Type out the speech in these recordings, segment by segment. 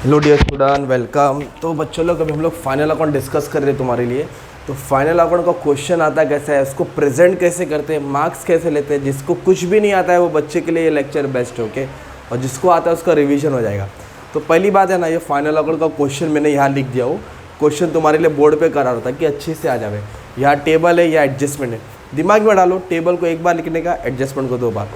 Hello dear student, welcome. तो बच्चों लोग अभी हम लोग फाइनल अकाउंट डिस्कस कर रहे हैं तुम्हारे लिए। तो फाइनल अकाउंट का क्वेश्चन आता कैसा है, उसको प्रेजेंट कैसे करते हैं, मार्क्स कैसे लेते हैं। जिसको कुछ भी नहीं आता है वो बच्चे के लिए ये लेक्चर बेस्ट है, ओके। और जिसको आता है उसका रिवीजन हो जाएगा। तो पहली बात है ना, ये फाइनल अकाउंट का क्वेश्चन मैंने यहाँ लिख दिया हो। क्वेश्चन तुम्हारे लिए बोर्ड पर करा रहा था कि अच्छे से आ जाए। यहाँ टेबल है, या एडजस्टमेंट है, दिमाग में डालो। टेबल को एक बार लिखने का, एडजस्टमेंट को 2 बार।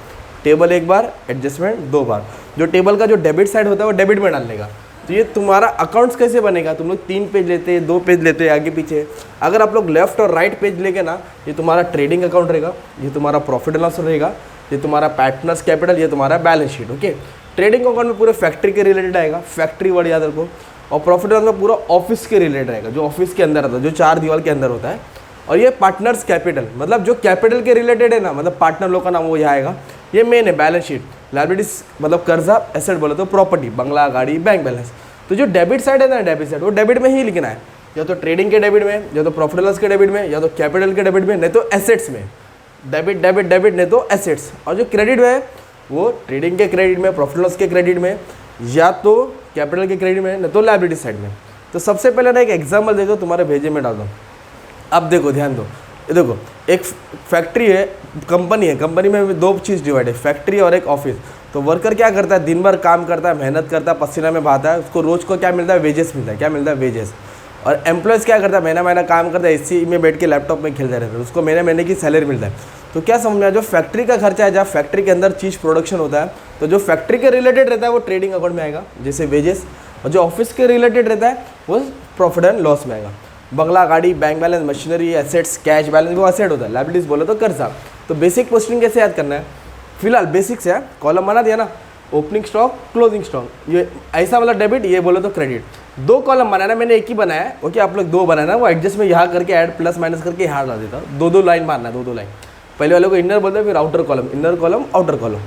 टेबल एक बार, एडजस्टमेंट 2 बार। जो टेबल का जो डेबिट साइड होता है वो डेबिट में डालने का। तो ये तुम्हारा अकाउंट्स कैसे बनेगा, तुम लोग 3 पेज लेते हैं, 2 पेज लेते हैं आगे पीछे। अगर आप लोग लेफ्ट और राइट पेज लेके ना, ये तुम्हारा ट्रेडिंग अकाउंट रहेगा, ये तुम्हारा प्रॉफिट एंड लॉस रहेगा, ये तुम्हारा पार्टनर्स कैपिटल, ये तुम्हारा balance sheet, okay. Trading account में पूरे फैक्ट्री के रिलेटेड आएगा, फैक्ट्री वर्ड याद रखो। और प्रॉफिट एंड लॉस में पूरा ऑफिस के रिलेटेड रहेगा, जो ऑफिस के अंदर आता है, जो 4 दीवार के अंदर होता है। और ये पार्टनर्स कैपिटल, मतलब जो कैपिटल के रिलेटेड है ना, मतलब पार्टनर लोग का नाम वो यहाँ आएगा। ये मेन है बैलेंस शीट। लायबिलिटीज मतलब कर्जा, एसेट बोले तो प्रॉपर्टी, बंगला, गाड़ी, बैंक बैलेंस। तो जो डेबिट साइड है ना, डेबिट साइड वो डेबिट में ही लिखना है, या तो ट्रेडिंग के डेबिट में, या तो प्रॉफिट लॉस के डेबिट में, या तो कैपिटल के डेबिट में, नहीं तो एसेट्स में। डेबिट डेबिट डेबिट, नहीं तो एसेट्स। और जो क्रेडिट है वो ट्रेडिंग के क्रेडिट में, प्रॉफिट लॉस के क्रेडिट में, या तो कैपिटल के क्रेडिट में, नहीं तो लायबिलिटी साइड में। तो सबसे पहले ना एक एग्जाम्पल दे दो, तुम्हारे भेजे में डाल दो। अब देखो, ध्यान दो, ये देखो, एक फैक्ट्री है, कंपनी है, कंपनी में 2 चीज़ डिवाइड है, फैक्ट्री और एक ऑफिस। तो वर्कर क्या करता है, दिन भर काम करता है, मेहनत करता है, पसीना में बहाता है, उसको रोज़ को क्या मिलता है, वेजेस मिलता है। क्या मिलता है, वेजेस। और एम्प्लॉयज़ क्या करता है, महीना महीना काम करता है, एसी में बैठ के लैपटॉप में खेलते रहते हैं, उसको महीने महीने की सैलरी मिलता है। तो क्या समझ में आया, जो फैक्ट्री का खर्चा है, जहाँ फैक्ट्री के अंदर चीज़ प्रोडक्शन होता है, तो जो फैक्ट्री के रिलेटेड रहता है वो ट्रेडिंग अकाउंट में आएगा, जैसे वेजेस। और जो ऑफिस के रिलेटेड रहता है वो प्रॉफिट एंड लॉस में आएगा। बंगला, गाड़ी, bank balance, machinery, assets, cash balance वो एसेट होता है। लायबिलिटीज बोले तो कर्जा। तो बेसिक पोस्टिंग कैसे याद करना है, फिलहाल बेसिक से कॉलम बना दिया ना, ओपनिंग स्टॉक, क्लोजिंग स्टॉक, ये ऐसा वाला डेबिट, ये बोले तो क्रेडिट। 2 कॉलम बनाना, मैंने एक ही बनाया है, ओके। आप लोग 2 बनाना, वो एडजस्ट में यहाँ करके ऐड प्लस माइनस करके यहाँ डाल देता हूँ। 2-2 लाइन मारना है, 2-2 लाइन। पहले वाले को इनर बोलते हैं, फिर outer column, inner column, outer column.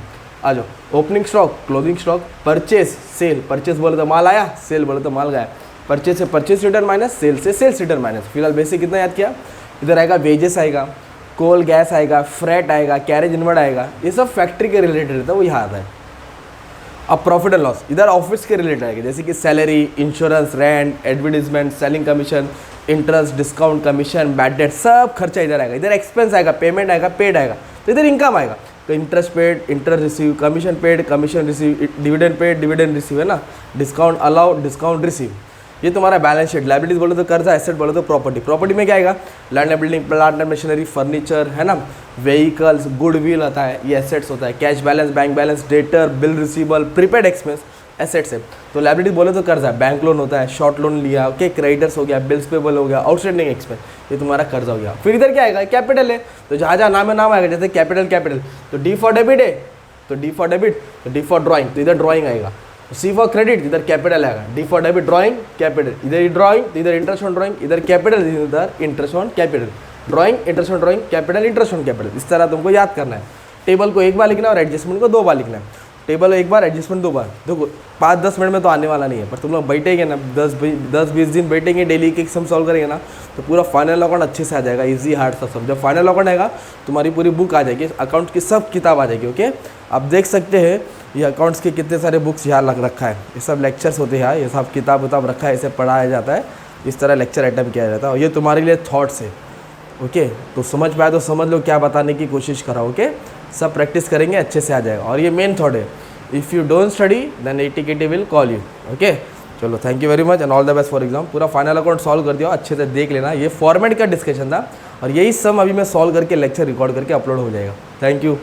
आ जाओ, opening stock, closing stock, purchase, sale. Purchase बोले तो माल आया, सेल बोले तो माल गया। परचेस से परचेस रिटर्न माइनस, सेल से सेल्स रिटर्न माइनस। फिलहाल बेसिक कितना याद किया, इधर आएगा वेजेस आएगा, कोल गैस आएगा, फ्रेट आएगा, कैरेज इनवर्ड आएगा, ये सब फैक्ट्री के रिलेटेड रहता है, वो यहाँ आता है। अब प्रॉफिट एंड लॉस इधर ऑफिस के रिलेटेड आएगा, जैसे कि salary, insurance, rent, advertisement, selling commission, interest, discount, commission, bad debt, सब खर्चा इधर आएगा। इधर एक्सपेंस आएगा, पेमेंट आएगा, पेड आएगा। तो इधर इनकम आएगा, तो interest paid, interest receive, commission paid, commission receive, dividend paid, dividend receive, है ना, डिस्काउंट अलाउ, डिस्काउंट रिसीव। ये तुम्हारा बैलेंस शीट। लायबिलिटीज बोले तो कर्जा, एसेट बोले तो प्रॉपर्टी। प्रॉपर्टी में क्या आएगा, land and building, plant and machinery, furniture, है ना, व्हीकल्स, गुडविल आता है, ये एसेट्स होता है। Cash balance, bank balance, debtor, bill receivable, prepaid expense, assets है। तो लायबिलिटी बोले तो कर्जा, बैंक लोन होता है, शॉर्ट लोन लिया, ओके, क्रेडिटर्स हो गया, बिल्स पेबल हो गया, आउटस्टैंडिंग एक्सपेंस, ये तुम्हारा कर्जा हो गया। फिर इधर क्या आएगा, कैपिटल है। तो जहाँ जहाँ नाम है नाम आएगा, जैसे कैपिटल, कैपिटल, तो डी फॉर डेबिट है, तो डी फॉर डेबिट, तो डी फॉर ड्राइंग, तो इधर ड्राइंग आएगा। सी फॉर क्रेडिट, इधर कैपिटल आएगा। D for debit, drawing, capital, इधर ड्राइंग, इधर इंटरेस्ट ऑन ड्राइंग, इधर कैपिटल, इधर interest on capital. Drawing, interest on drawing, capital, interest on capital. इस तरह तुमको याद करना है। टेबल को एक बार लिखना है और एडजस्टमेंट को 2 बार लिखना है। टेबल एक बार, एडजस्टमेंट 2 बार। देखो 5-10 मिनट में तो आने वाला नहीं है, पर तुम लोग बैठेंगे ना, 10-20 दिन बैठेंगे, डेली के सम सॉल्व करेंगे ना, तो पूरा फाइनल अकाउंट अच्छे से आ जाएगा। इजी हार्ड सब समझो। फाइनल अकाउंट आएगा, तुम्हारी पूरी बुक आ जाएगी, अकाउंट की सब किताब आ जाएगी, ओके। आप देख सकते हैं ये अकाउंट्स के कितने सारे बुक्स यहाँ लग रखा है, ये सब लेक्चर्स होते हैं, ये सब किताब रखा है, इसे पढ़ाया जाता है, इस तरह लेक्चर अटेम्प्ट किया जाता है। और ये तुम्हारे लिए थॉट्स है, ओके। तो समझ पाए तो समझ लो, क्या बताने की कोशिश करा, ओके। सब प्रैक्टिस करेंगे, अच्छे से आ जाएगा। और ये मेन थॉट है, if you don't study then ATKT will call you, okay. चलो, thank you very much and all the best for exam. पूरा फाइनल अकाउंट सॉल्व कर दिया, अच्छे से देख लेना। ये फॉर्मेट का डिस्कशन था और यही सब अभी मैं सॉल्व करके लेक्चर रिकॉर्ड करके अपलोड हो जाएगा। Thank you.